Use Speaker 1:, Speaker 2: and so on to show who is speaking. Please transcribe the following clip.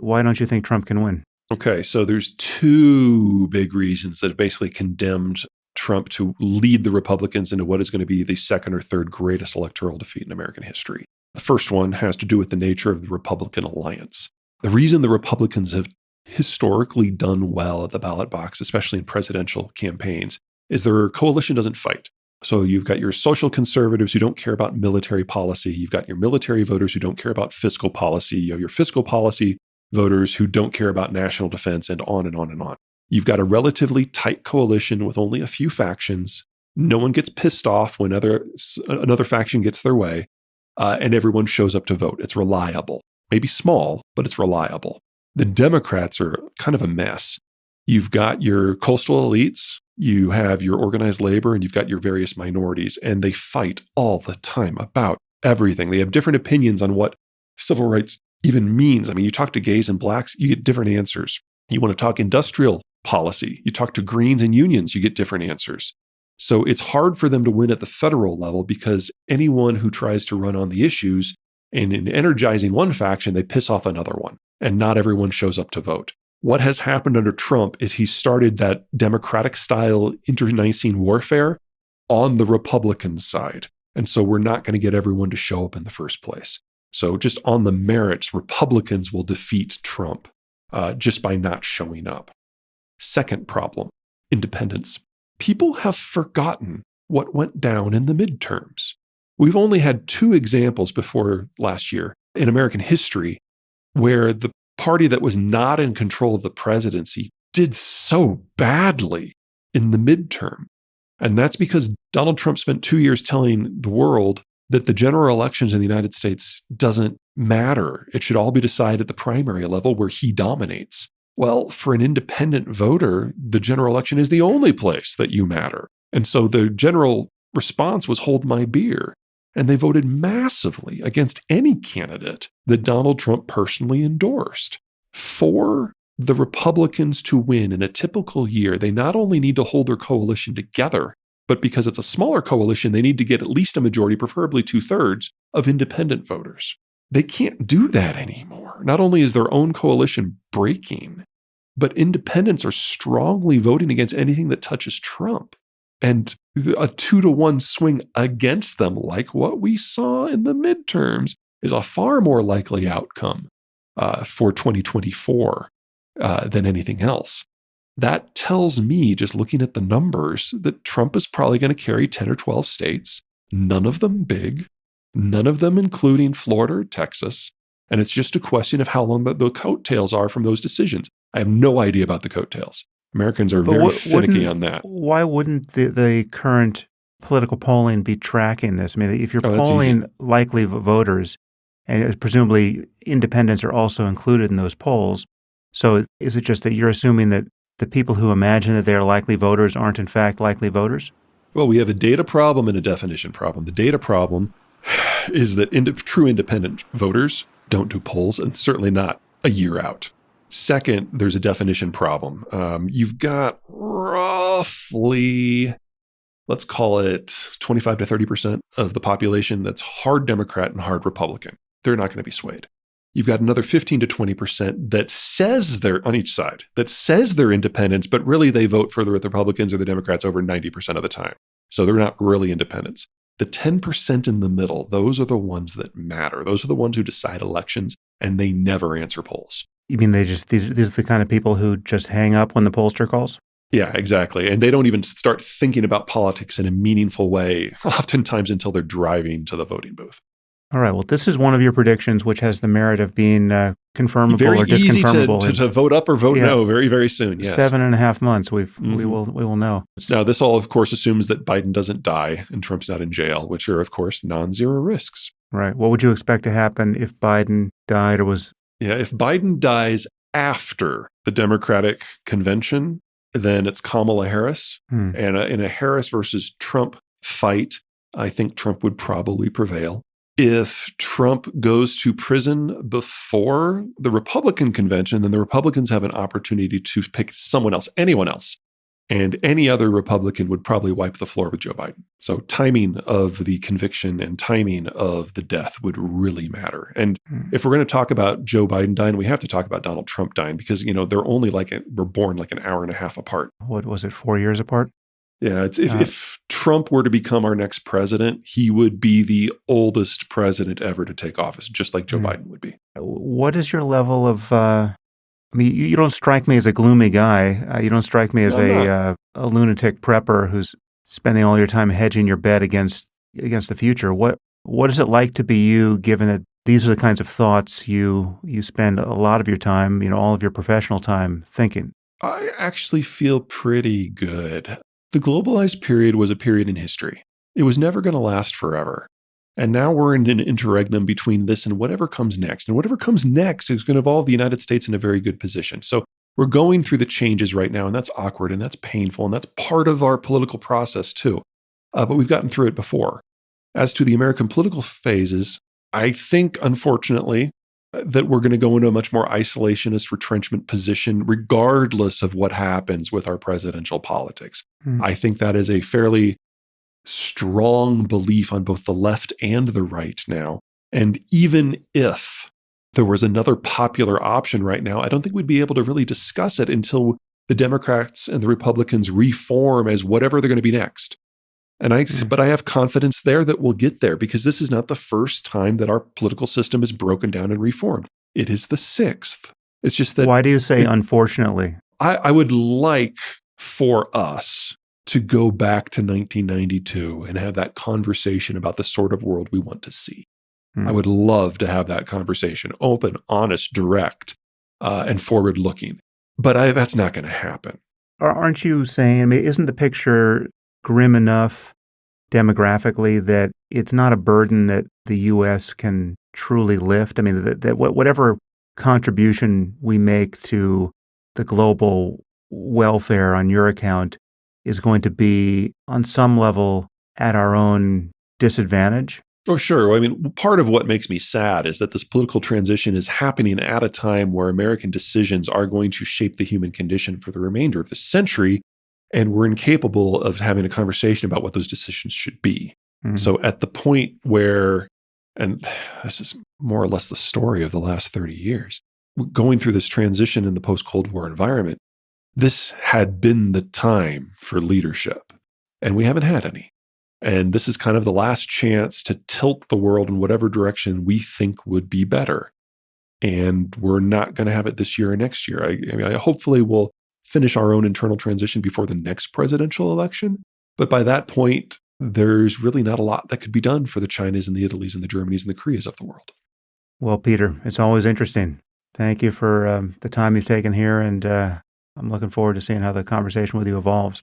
Speaker 1: Why don't you think Trump can win?
Speaker 2: Okay, so there's two big reasons that have basically condemned Trump to lead the Republicans into what is going to be the second or third greatest electoral defeat in American history. The first one has to do with the nature of the Republican alliance. The reason the Republicans have historically done well at the ballot box, especially in presidential campaigns, is their coalition doesn't fight. So you've got your social conservatives who don't care about military policy. You've got your military voters who don't care about fiscal policy. You have your fiscal policy voters who don't care about national defense, and on and on and on. You've got a relatively tight coalition with only a few factions. No one gets pissed off when another faction gets their way, and everyone shows up to vote. It's reliable. Maybe small, but it's reliable. The Democrats are kind of a mess. You've got your coastal elites, you have your organized labor, and you've got your various minorities, and they fight all the time about everything. They have different opinions on what civil rights even means. I mean, you talk to gays and blacks, you get different answers. You want to talk industrial policy, you talk to Greens and unions, you get different answers. So it's hard for them to win at the federal level because anyone who tries to run on the issues and in energizing one faction, they piss off another one, and not everyone shows up to vote. What has happened under Trump is he started that Democratic-style internecine warfare on the Republican side. And so we're not going to get everyone to show up in the first place. So just on the merits, Republicans will defeat Trump just by not showing up. Second problem, independents. People have forgotten what went down in the midterms. We've only had two examples before last year in American history where the party that was not in control of the presidency did so badly in the midterm. And that's because Donald Trump spent 2 years telling the world that the general elections in the United States doesn't matter. It should all be decided at the primary level where he dominates. Well, for an independent voter, the general election is the only place that you matter. And so the general response was hold my beer. And they voted massively against any candidate that Donald Trump personally endorsed. For the Republicans to win in a typical year, they not only need to hold their coalition together, but because it's a smaller coalition, they need to get at least a majority, preferably 2/3, of independent voters. They can't do that anymore. Not only is their own coalition breaking, but independents are strongly voting against anything that touches Trump. And a 2-to-1 swing against them, like what we saw in the midterms, is a far more likely outcome for 2024 than anything else. That tells me, just looking at the numbers, that Trump is probably going to carry 10 or 12 states, none of them big, none of them including Florida or Texas. And it's just a question of how long the coattails are from those decisions. I have no idea about the coattails. Americans are very finicky on that.
Speaker 1: Why wouldn't the current political polling be tracking this? I mean, if you're polling likely voters, and presumably independents are also included in those polls, so is it just that you're assuming that the people who imagine that they're likely voters aren't in fact likely voters?
Speaker 2: Well, we have a data problem and a definition problem. The data problem is that true independent voters don't do polls, and certainly not a year out. Second, there's a definition problem. You've got roughly, let's call it 25 to 30% of the population that's hard Democrat and hard Republican. They're not going to be swayed. You've got another 15 to 20% that says they're on each side, that says they're independents, but really they vote for the Republicans or the Democrats over 90% of the time. So they're not really independents. The 10% in the middle, those are the ones that matter. Those are the ones who decide elections, and they never answer polls.
Speaker 1: You mean these are the kind of people who just hang up when the pollster calls?
Speaker 2: Yeah, exactly. And they don't even start thinking about politics in a meaningful way, oftentimes until they're driving to the voting booth.
Speaker 1: All right. Well, this is one of your predictions, which has the merit of being confirmable
Speaker 2: very
Speaker 1: or disconfirmable.
Speaker 2: Very easy to vote up or vote no very, very soon. Yes.
Speaker 1: 7.5 months. We will know.
Speaker 2: Now, this all, of course, assumes that Biden doesn't die and Trump's not in jail, which are, of course, non-zero risks.
Speaker 1: Right. What would you expect to happen if Biden died or was...
Speaker 2: Yeah, if Biden dies after the Democratic convention, then it's Kamala Harris. And in a Harris versus Trump fight, I think Trump would probably prevail. If Trump goes to prison before the Republican convention, then the Republicans have an opportunity to pick someone else, anyone else, And any other Republican would probably wipe the floor with Joe Biden. So timing of the conviction and timing of the death would really matter. And
Speaker 1: Mm.
Speaker 2: if we're going to talk about Joe Biden dying, we have to talk about Donald Trump dying because, they're only we're born like an hour and a half apart.
Speaker 1: What was it, 4 years apart?
Speaker 2: Yeah, if Trump were to become our next president, he would be the oldest president ever to take office, just like Joe
Speaker 1: Mm.
Speaker 2: Biden would be.
Speaker 1: What is your level of, I mean, you don't strike me as a gloomy guy. You don't strike me as
Speaker 2: No, I'm not.
Speaker 1: a lunatic prepper who's spending all your time hedging your bet against the future. What is it like to be you, given that these are the kinds of thoughts you spend a lot of your time, all of your professional time thinking?
Speaker 2: I actually feel pretty good. The globalized period was a period in history. It was never going to last forever. And now we're in an interregnum between this and whatever comes next. And whatever comes next is going to involve the United States in a very good position. So we're going through the changes right now, and that's awkward and that's painful. And that's part of our political process too. But we've gotten through it before. As to the American political phases, I think, unfortunately, that we're going to go into a much more isolationist retrenchment position, regardless of what happens with our presidential politics.
Speaker 1: Mm.
Speaker 2: I think that is a fairly strong belief on both the left and the right now. And even if there was another popular option right now, I don't think we'd be able to really discuss it until the Democrats and the Republicans reform as whatever they're going to be next. But I have confidence there that we'll get there because this is not the first time that our political system is broken down and reformed. It is the sixth. It's just that.
Speaker 1: Why do you say unfortunately?
Speaker 2: I would like for us to go back to 1992 and have that conversation about the sort of world we want to see. I would love to have that conversation, open, honest, direct, and forward looking. But that's not going to happen.
Speaker 1: Aren't you saying, I mean, isn't the picture grim enough demographically that it's not a burden that the U.S. can truly lift? I mean, that whatever contribution we make to the global welfare on your account is going to be on some level at our own disadvantage?
Speaker 2: Oh, sure. I mean, part of what makes me sad is that this political transition is happening at a time where American decisions are going to shape the human condition for the remainder of the century. And we're incapable of having a conversation about what those decisions should be. Mm-hmm. So at the point where, and this is more or less the story of the last 30 years, going through this transition in the post-Cold War environment, this had been the time for leadership. And we haven't had any. And this is kind of the last chance to tilt the world in whatever direction we think would be better. And we're not going to have it this year or next year. I hopefully we'll finish our own internal transition before the next presidential election. But by that point, there's really not a lot that could be done for the Chinas and the Italys and the Germanys and the Koreas of the world.
Speaker 1: Well, Peter, it's always interesting. Thank you for the time you've taken here. And I'm looking forward to seeing how the conversation with you evolves.